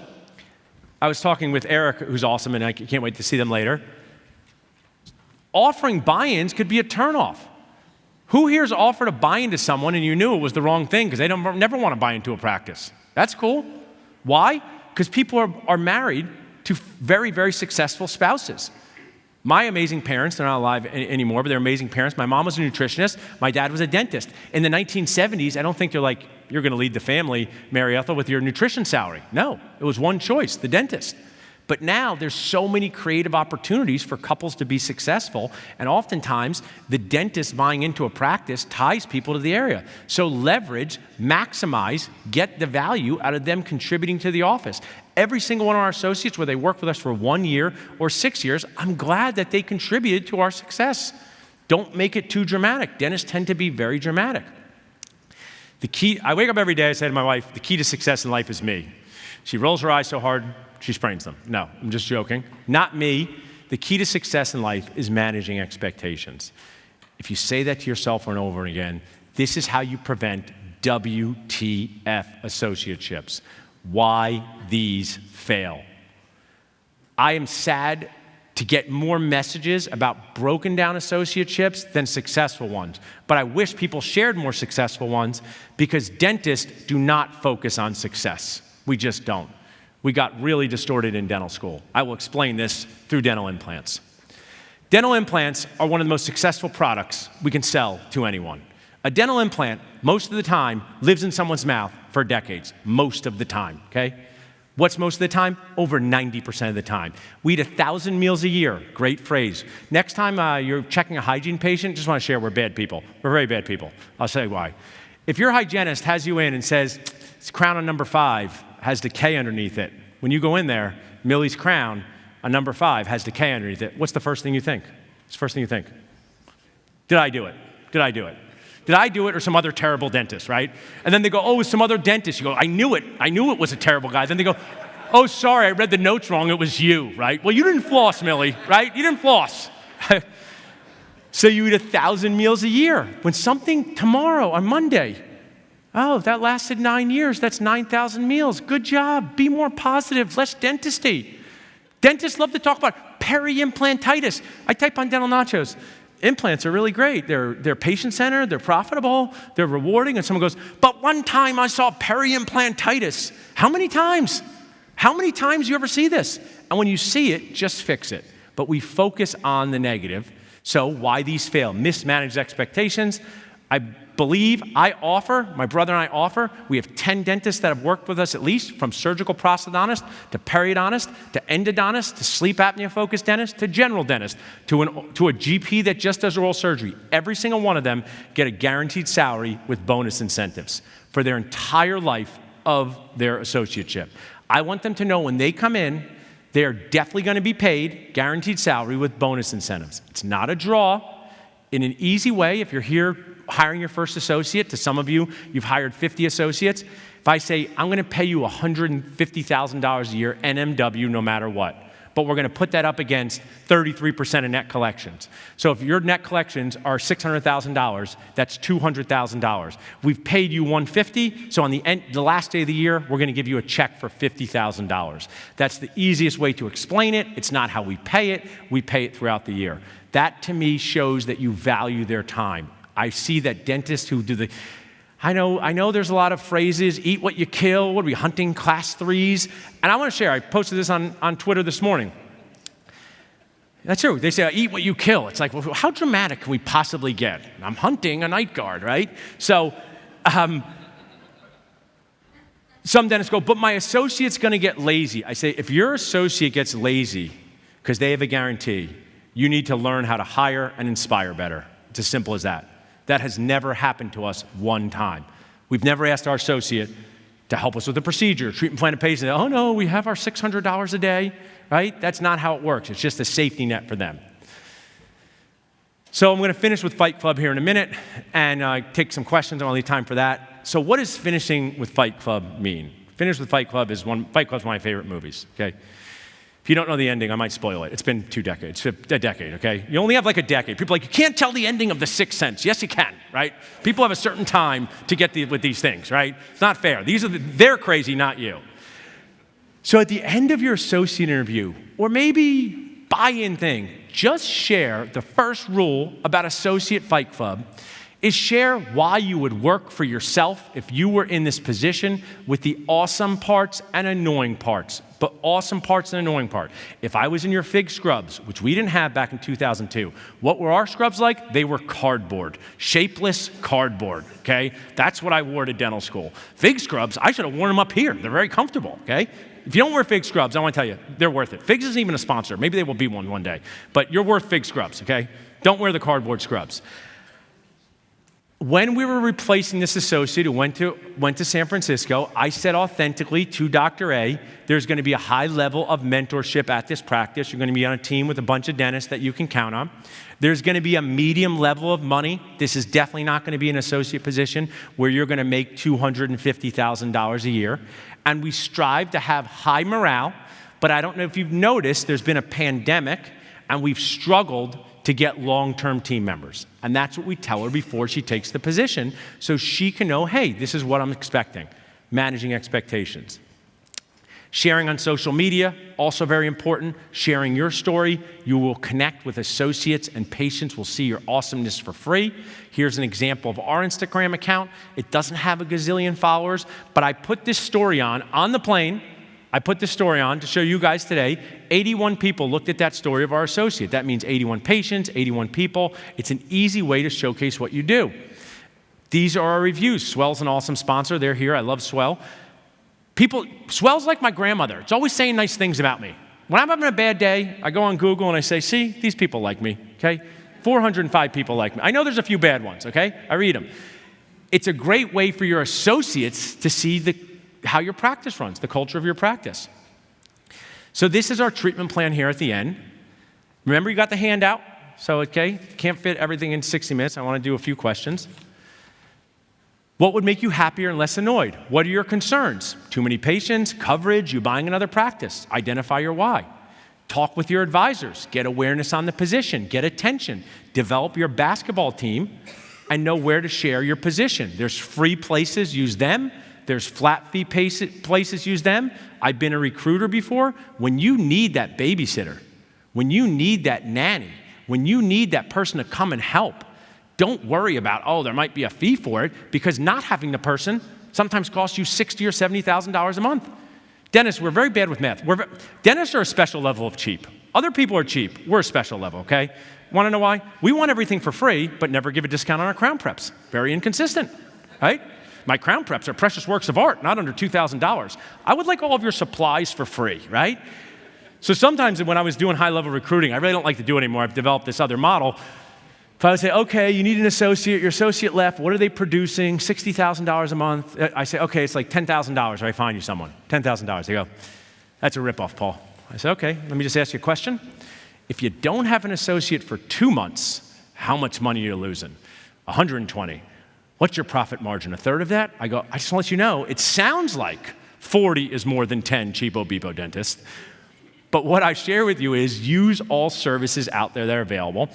I was talking with Eric, who's awesome, and I can't wait to see them later. Offering buy-ins could be a turnoff. Who here's offered a buy-in to someone and you knew it was the wrong thing because they never want to buy into a practice? That's cool. Why? Because people are married to very, very successful spouses. My amazing parents, they're not alive anymore, but they're amazing parents. My mom was a nutritionist. My dad was a dentist. In the 1970s, I don't think they're like, you're going to lead the family, Mary Ethel, with your nutrition salary. No, it was one choice, the dentist. But now there's so many creative opportunities for couples to be successful, and oftentimes the dentist buying into a practice ties people to the area. So leverage, maximize, get the value out of them contributing to the office. Every single one of our associates, whether they work with us for 1 year or 6 years, I'm glad that they contributed to our success. Don't make it too dramatic. Dentists tend to be very dramatic. The key, I wake up every day, I say to my wife, the key to success in life is me. She rolls her eyes so hard, she sprains them. No, I'm just joking. Not me. The key to success in life is managing expectations. If you say that to yourself over and over again, this is how you prevent WTF associateships. Why these fail. I am sad to get more messages about broken down associateships than successful ones. But I wish people shared more successful ones because dentists do not focus on success. We just don't. We got really distorted in dental school. I will explain this through dental implants. Dental implants are one of the most successful products we can sell to anyone. A dental implant, most of the time, lives in someone's mouth for decades. Most of the time, okay? What's most of the time? Over 90% of the time. We eat 1,000 meals a year. Great phrase. Next time you're checking a hygiene patient, just want to share we're bad people. We're very bad people. I'll say why. If your hygienist has you in and says, it's crown on number 5, has decay underneath it. When you go in there, Millie's crown, a number 5, has decay underneath it. What's the first thing you think? What's the first thing you think? Did I do it? Did I do it? Did I do it or some other terrible dentist, right? And then they go, oh, it's some other dentist. You go, I knew it. I knew it was a terrible guy. Then they go, oh, sorry, I read the notes wrong. It was you, right? Well, you didn't floss, Millie, right? You didn't floss. So you eat 1,000 meals a year. When something tomorrow, on Monday, oh, that lasted 9 years. That's 9,000 meals. Good job. Be more positive. Less dentistry. Dentists love to talk about peri-implantitis. I type on dental nachos. Implants are really great. They're patient-centered, they're profitable, they're rewarding, and someone goes, but one time I saw peri-implantitis. How many times? How many times do you ever see this? And when you see it, just fix it. But we focus on the negative. So why these fail? Mismanaged expectations. I believe my brother and I offer, we have 10 dentists that have worked with us at least, from surgical prosthodontist to periodontist to endodontist to sleep apnea-focused dentist to general dentist to a GP that just does oral surgery. Every single one of them get a guaranteed salary with bonus incentives for their entire life of their associateship. I want them to know when they come in, they're definitely going to be paid guaranteed salary with bonus incentives. It's not a draw. In an easy way, if you're here hiring your first associate, to some of you, you've hired 50 associates. If I say, I'm going to pay you $150,000 a year NMW no matter what, but we're going to put that up against 33% of net collections. So if your net collections are $600,000, that's $200,000. We've paid you $150,000, so on the last day of the year, we're going to give you a check for $50,000. That's the easiest way to explain it. It's not how we pay it. We pay it throughout the year. That, to me, shows that you value their time. I see that dentists who do I know there's a lot of phrases, eat what you kill, what are we, hunting class 3s? And I want to share, I posted this on Twitter this morning. That's true. They say, eat what you kill. It's like, well, how dramatic can we possibly get? I'm hunting a night guard, right? So some dentists go, but my associate's going to get lazy. I say, if your associate gets lazy because they have a guarantee, you need to learn how to hire and inspire better. It's as simple as that. That has never happened to us one time. We've never asked our associate to help us with a procedure, treatment plan, and patient. Oh no, we have our $600 a day, right? That's not how it works. It's just a safety net for them. So I'm going to finish with Fight Club here in a minute and take some questions. I want to leave time for that. So what does finishing with Fight Club mean? Finish with Fight Club is one of my favorite movies, okay? If you don't know the ending, I might spoil it. It's been 2 decades, a decade, okay? You only have like a decade. People are like, you can't tell the ending of The Sixth Sense. Yes, you can, right? People have a certain time to get with these things, right? It's not fair. They're crazy, not you. So at the end of your associate interview, or maybe buy-in thing, just share the first rule about Associate Fight Club is share why you would work for yourself if you were in this position with the awesome parts and annoying parts. But awesome parts and annoying part. If I was in your fig scrubs, which we didn't have back in 2002, what were our scrubs like? They were cardboard, shapeless cardboard, okay? That's what I wore to dental school. Fig scrubs, I should have worn them up here. They're very comfortable, okay? If you don't wear fig scrubs, I want to tell you, they're worth it. Figs isn't even a sponsor. Maybe they will be one day. But you're worth fig scrubs, okay? Don't wear the cardboard scrubs. When we were replacing this associate who went to San Francisco, I said authentically to Dr. A, there's going to be a high level of mentorship at this practice. You're going to be on a team with a bunch of dentists that you can count on. There's going to be a medium level of money. This is definitely not going to be an associate position where you're going to make $250,000 a year. And we strive to have high morale, but I don't know if you've noticed, there's been a pandemic, and we've struggled to get long-term team members. And that's what we tell her before she takes the position, so she can know, hey, this is what I'm expecting. Managing expectations. Sharing on social media, also very important. Sharing your story. You will connect with associates, and patients will see your awesomeness for free. Here's an example of our Instagram account. It doesn't have a gazillion followers, but I put this story on the plane. I put this story on to show you guys today. 81 people looked at that story of our associate. That means 81 patients, 81 people. It's an easy way to showcase what you do. These are our reviews. Swell's an awesome sponsor. They're here. I love Swell. Swell's like my grandmother. It's always saying nice things about me. When I'm having a bad day, I go on Google and I say, see, these people like me, okay? 405 people like me. I know there's a few bad ones, okay? I read them. It's a great way for your associates to see the how your practice runs, the culture of your practice. So this is our treatment plan here at the end. Remember, you got the handout. So, okay, can't fit everything in 60 minutes. I want to do a few questions. What would make you happier and less annoyed? What are your concerns? Too many patients, coverage, you buying another practice. Identify your why. Talk with your advisors. Get awareness on the position. Get attention. Develop your basketball team and know where to share your position. There's free places, use them. There's flat fee places, use them. I've been a recruiter before. When you need that babysitter, when you need that nanny, when you need that person to come and help, don't worry about, oh, there might be a fee for it, because not having the person sometimes costs you $60,000 or $70,000 a month. Dentists, we're very bad with math. Dentists are a special level of cheap. Other people are cheap. We're a special level, okay? Want to know why? We want everything for free, but never give a discount on our crown preps. Very inconsistent, right? My crown preps are precious works of art, not under $2,000. I would like all of your supplies for free, right? So sometimes when I was doing high-level recruiting, I really don't like to do it anymore. I've developed this other model. If I would say, okay, you need an associate, your associate left, what are they producing? $60,000 a month. I say, okay, it's like $10,000, or I find you someone. $10,000. They go, that's a ripoff, Paul. I say, okay, let me just ask you a question. If you don't have an associate for 2 months, how much money are you losing? 120. What's your profit margin? A third of that? I go, I just want to let you know, it sounds like 40 is more than 10 cheapo beepo dentists. But what I share with you is use all services out there that are available.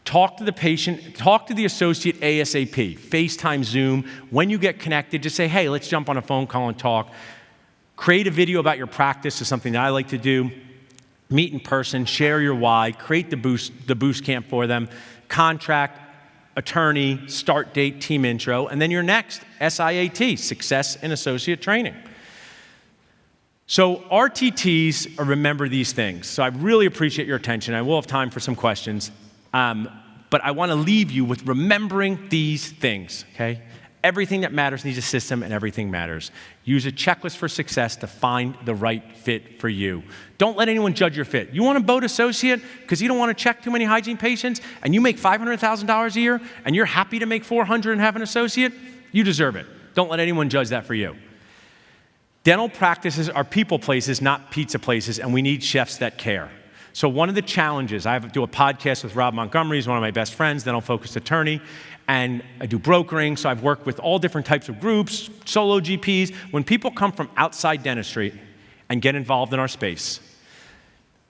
Talk to the patient, talk to the associate ASAP, FaceTime, Zoom. When you get connected, just say, hey, let's jump on a phone call and talk. Create a video about your practice is something that I like to do. Meet in person, share your why, create the boost camp for them, contract, attorney, start date, team intro, and then your next SIAT, Success in Associate Training. So RTTs remember these things. So I really appreciate your attention. I will have time for some questions. But I want to leave you with remembering these things, okay? Everything that matters needs a system, and everything matters. Use a checklist for success to find the right fit for you. Don't let anyone judge your fit. You want a boat associate because you don't want to check too many hygiene patients, and you make $500,000 a year, and you're happy to make $400,000 and have an associate? You deserve it. Don't let anyone judge that for you. Dental practices are people places, not pizza places, and we need chefs that care. So one of the challenges, I do a podcast with Rob Montgomery, he's one of my best friends, dental-focused attorney, and I do brokering, so I've worked with all different types of groups, solo GPs. When people come from outside dentistry and get involved in our space,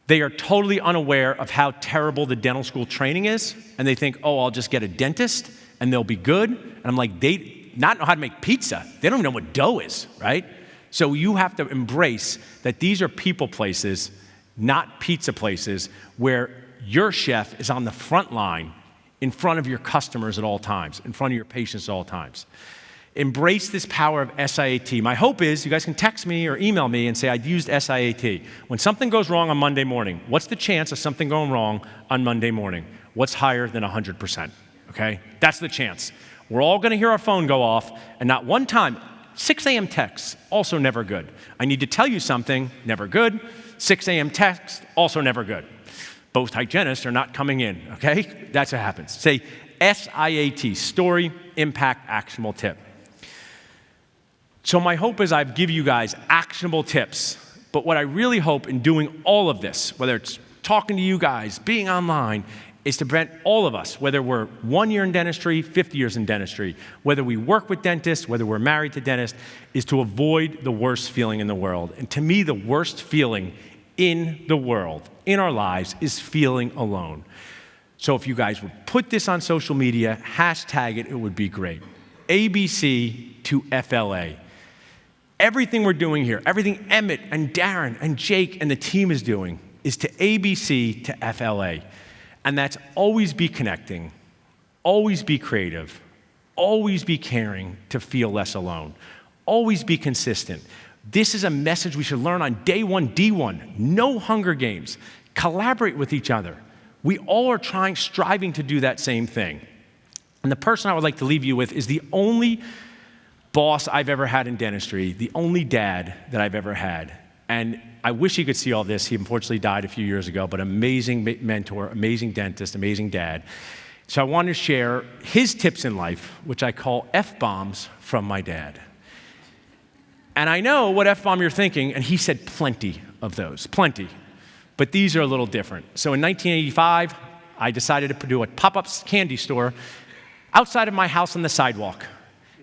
they are totally unaware of how terrible the dental school training is, and they think, oh, I'll just get a dentist, and they'll be good. And I'm like, they not know how to make pizza. They don't even know what dough is, right? So you have to embrace that these are people places, not pizza places, where your chef is on the front line in front of your customers at all times, in front of your patients at all times. Embrace this power of SIAT. My hope is you guys can text me or email me and say, I've used SIAT. When something goes wrong on Monday morning, what's the chance of something going wrong on Monday morning? What's higher than 100%? Okay? That's the chance. We're all going to hear our phone go off, and not one time. 6 a.m. texts, also never good. I need to tell you something, never good. 6 a.m. text, also never good. Both hygienists are not coming in, okay? That's what happens. Say SIAT, story, impact, actionable tip. So my hope is I've given you guys actionable tips, but what I really hope in doing all of this, whether it's talking to you guys, being online, is to prevent all of us, whether we're 1 year in dentistry, 50 years in dentistry, whether we work with dentists, whether we're married to dentists, is to avoid the worst feeling in the world. And to me, the worst feeling in the world, in our lives, is feeling alone. So if you guys would put this on social media, hashtag it, it would be great. ABC to FLA. Everything we're doing here, everything Emmett and Darren and Jake and the team is doing is to ABC to FLA. And that's always be connecting, always be creative, always be caring to feel less alone, always be consistent. This is a message we should learn on day one, D1. No Hunger Games. Collaborate with each other. We all are striving to do that same thing. And the person I would like to leave you with is the only boss I've ever had in dentistry, the only dad that I've ever had. And I wish he could see all this. He unfortunately died a few years ago, but amazing mentor, amazing dentist, amazing dad. So I want to share his tips in life, which I call F-bombs from my dad. And I know what F-bomb you're thinking, and he said plenty of those, plenty. But these are a little different. So in 1985, I decided to do a pop-up candy store outside of my house on the sidewalk.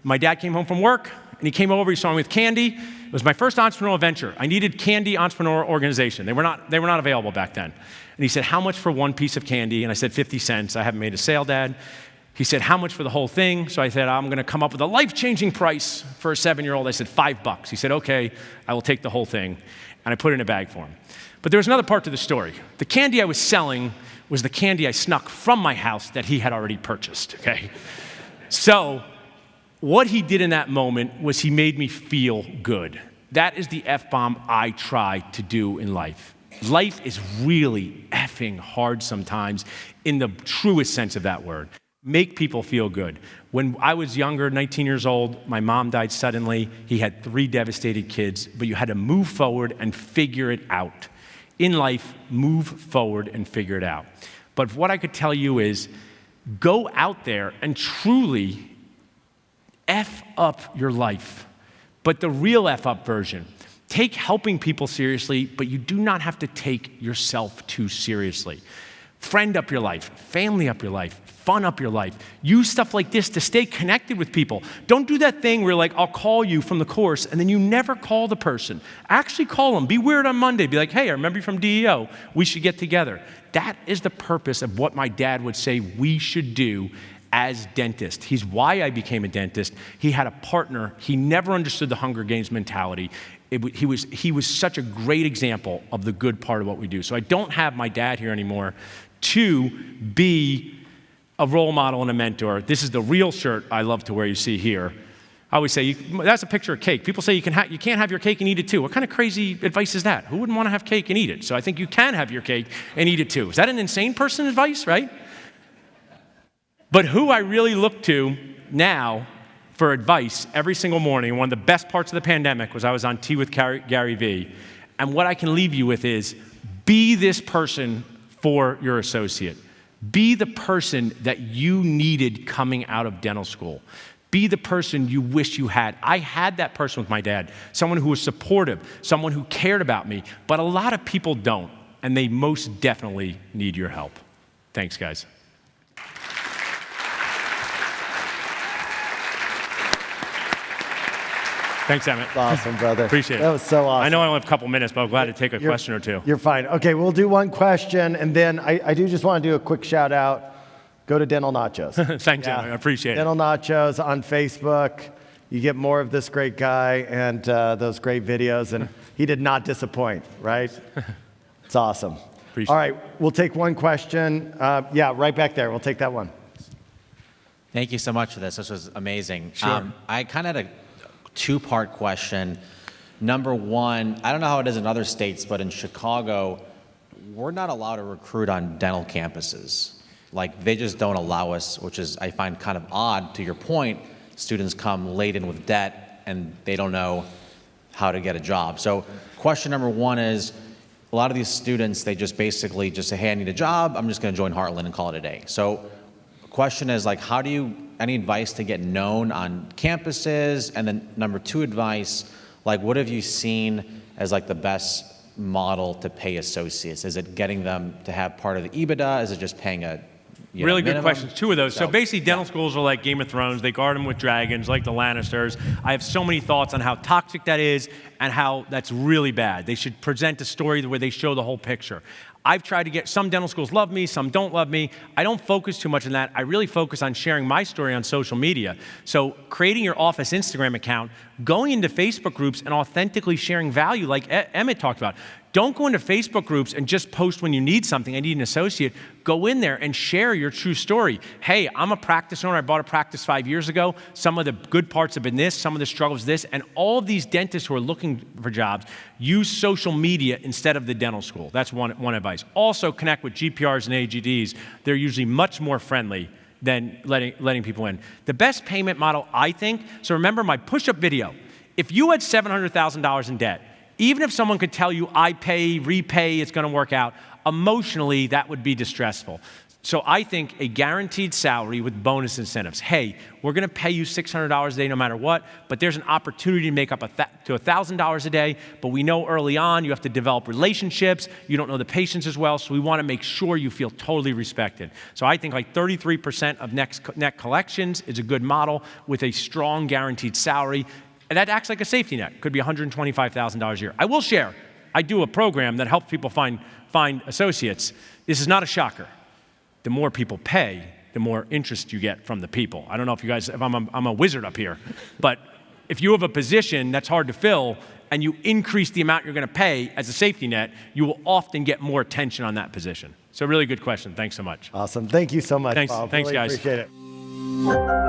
My dad came home from work, and he came over, he saw me with candy. It was my first entrepreneurial venture. I needed candy entrepreneur organization. They were not available back then. And he said, how much for one piece of candy? And I said, 50 cents. I haven't made a sale, Dad. He said, how much for the whole thing? So I said, I'm gonna come up with a life-changing price for a 7-year-old. I said, $5. He said, okay, I will take the whole thing. And I put it in a bag for him. But there was another part to the story. The candy I was selling was the candy I snuck from my house that he had already purchased, okay? So what he did in that moment was he made me feel good. That is the F-bomb I try to do in life. Life is really effing hard sometimes in the truest sense of that word. Make people feel good. When I was younger, 19 years old, my mom died suddenly. He had 3 devastated kids, but you had to move forward and figure it out. In life, move forward and figure it out. But what I could tell you is go out there and truly F up your life, but the real F up version. Take helping people seriously, but you do not have to take yourself too seriously. Friend up your life, family up your life, fun up your life. Use stuff like this to stay connected with people. Don't do that thing where you're like, I'll call you from the course, and then you never call the person. Actually call them. Be weird on Monday. Be like, hey, I remember you from DEO. We should get together. That is the purpose of what my dad would say we should do as dentists. He's why I became a dentist. He had a partner. He never understood the Hunger Games mentality. He was such a great example of the good part of what we do. So I don't have my dad here anymore to be a role model and a mentor. This is the real shirt I love to wear, you see here. I always say, that's a picture of cake. People say you can't have your cake and eat it too. What kind of crazy advice is that? Who wouldn't want to have cake and eat it? So I think you can have your cake and eat it too. Is that an insane person advice, right? But who I really look to now for advice every single morning, one of the best parts of the pandemic was I was on Tea with Gary Vee. And what I can leave you with is, be this person for your associate. Be the person that you needed coming out of dental school. Be the person you wish you had. I had that person with my dad, someone who was supportive, someone who cared about me, but a lot of people don't, and they most definitely need your help. Thanks, guys. Thanks, Emmett. Awesome, brother. Appreciate it. That was so awesome. I know I only have a couple minutes, but I'm glad to take a question or two. You're fine. Okay, we'll do one question, and then I do just want to do a quick shout out. Go to Dental Nachos. Thanks, Emmett. I appreciate it. Dental Nachos on Facebook. You get more of this great guy and those great videos, and he did not disappoint, right? It's awesome. Appreciate All right, we'll take one question. Yeah, right back there. We'll take that one. Thank you so much for this. This was amazing. Sure. I kind of had a two-part question. Number one, I don't know how it is in other states, but in Chicago, we're not allowed to recruit on dental campuses. Like, they just don't allow us, which is, I find kind of odd. To your point, students come laden with debt and they don't know how to get a job. So question number one is, a lot of these students, they just basically just say, hey, I need a job, I'm just gonna join Heartland and call it a day. So question is, like, how do you, any advice to get known on campuses? And then number two advice, like, what have you seen as like the best model to pay associates? Is it getting them to have part of the EBITDA? Is it just paying a really good questions, two of those. So basically, dental schools are like Game of Thrones. They guard them with dragons, like the Lannisters. I have so many thoughts on how toxic that is and how that's really bad. They should present a story where they show the whole picture. I've tried to get, some dental schools love me, some don't love me. I don't focus too much on that. I really focus on sharing my story on social media. So creating your office Instagram account, going into Facebook groups and authentically sharing value like Emmett talked about. Don't go into Facebook groups and just post when you need something. I need an associate. Go in there and share your true story. Hey, I'm a practice owner. I bought a practice 5 years ago. Some of the good parts have been this, some of the struggles this, and all of these dentists who are looking for jobs, use social media instead of the dental school. That's one advice. Also connect with GPRs and AGDs. They're usually much more friendly than letting people in. The best payment model, I think, so remember my push-up video. If you had $700,000 in debt, even if someone could tell you, I pay, repay, it's gonna work out, emotionally, that would be distressful. So I think a guaranteed salary with bonus incentives. Hey, we're going to pay you $600 a day no matter what, but there's an opportunity to make up to $1,000 a day. But we know early on you have to develop relationships. You don't know the patients as well, so we want to make sure you feel totally respected. So I think like 33% of net collections is a good model with a strong guaranteed salary. And that acts like a safety net. Could be $125,000 a year. I will share, I do a program that helps people find associates. This is not a shocker. The more people pay, the more interest you get from the people. I don't know if you guys, if I'm a wizard up here, but if you have a position that's hard to fill and you increase the amount you're going to pay as a safety net, you will often get more attention on that position. So really good question. Thanks so much. Awesome. Thank you so much, Thanks, Bob. thanks Really guys. Appreciate it.